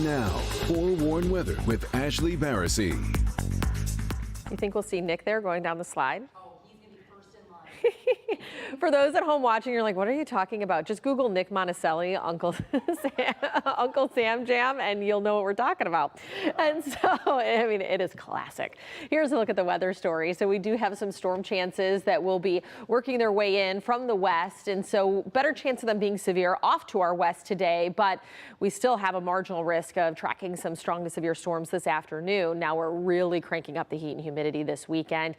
Now, forewarned weather with Ashley Barassi. You think we'll see Nick there going down the slide? He's going to be first in line. For those at home watching, you're like, what are you talking about? Just Google Nick Monticelli, Uncle Sam Jam, and you'll know what we're talking about. And so, I mean, it is classic. Here's a look at the weather story. So we do have some storm chances that will be working their way in from the west. And so better chance of them being severe off to our west today. But we still have a marginal risk of tracking some strong to severe storms this afternoon. Now we're really cranking up the heat and humidity this weekend.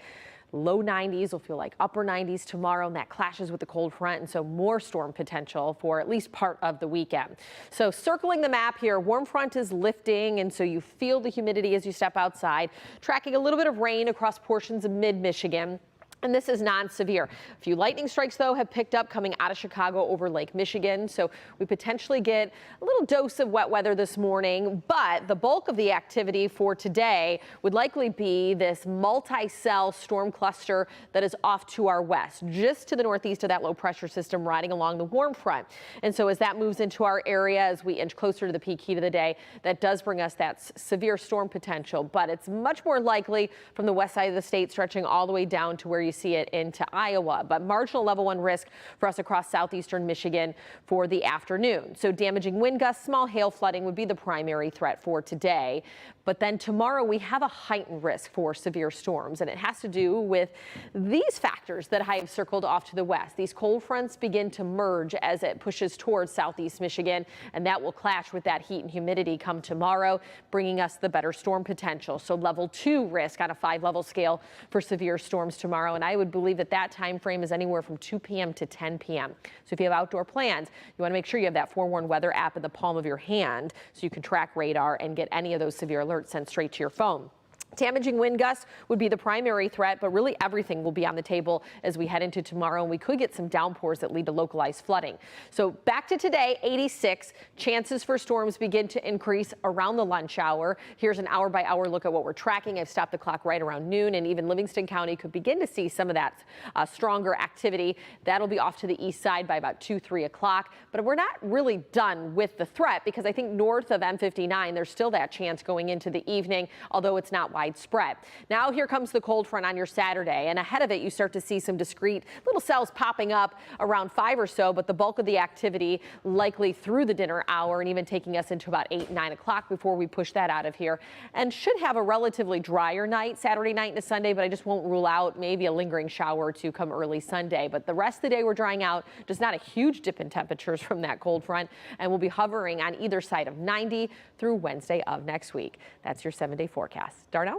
Low 90s will feel like upper 90s tomorrow, and that clashes with the cold front, and so more storm potential for at least part of the weekend. So circling the map here, warm front is lifting, and so you feel the humidity as you step outside, tracking a little bit of rain across portions of mid-Michigan. And this is non-severe. A few lightning strikes, though, have picked up coming out of Chicago over Lake Michigan. So we potentially get a little dose of wet weather this morning. But the bulk of the activity for today would likely be this multi-cell storm cluster that is off to our west, just to the northeast of that low pressure system riding along the warm front. And so as that moves into our area, as we inch closer to the peak heat of the day, that does bring us that severe storm potential. But it's much more likely from the west side of the state, stretching all the way down to where you see it into Iowa, but marginal level 1 risk for us across southeastern Michigan for the afternoon. So damaging wind gusts, small hail, flooding would be the primary threat for today. But then tomorrow we have a heightened risk for severe storms, and it has to do with these factors that I have circled off to the west. These cold fronts begin to merge as it pushes towards southeast Michigan, and that will clash with that heat and humidity come tomorrow, bringing us the better storm potential. So level 2 risk on a 5-level scale for severe storms tomorrow, and I would believe that that time frame is anywhere from 2 p.m. to 10 p.m. So if you have outdoor plans, you want to make sure you have that forewarned weather app in the palm of your hand so you can track radar and get any of those severe alerts sent straight to your phone. Damaging wind gusts would be the primary threat, but really everything will be on the table as we head into tomorrow, and we could get some downpours that lead to localized flooding. So back to today, 86. Chances for storms begin to increase around the lunch hour. Here's an hour-by-hour look at what we're tracking. I've stopped the clock right around noon, and even Livingston County could begin to see some of that stronger activity. That'll be off to the east side by about 2, 3 o'clock. But we're not really done with the threat, because I think north of M59, there's still that chance going into the evening, although it's not widespread. Now here comes the cold front on your Saturday, and ahead of it you start to see some discrete little cells popping up around 5 or so, but the bulk of the activity likely through the dinner hour and even taking us into about 8, 9 o'clock before we push that out of here, and should have a relatively drier night Saturday night into Sunday, but I just won't rule out maybe a lingering shower or two come early Sunday. But the rest of the day we're drying out, just not a huge dip in temperatures from that cold front, and we'll be hovering on either side of 90 through Wednesday of next week. That's your 7-day forecast. Darnell?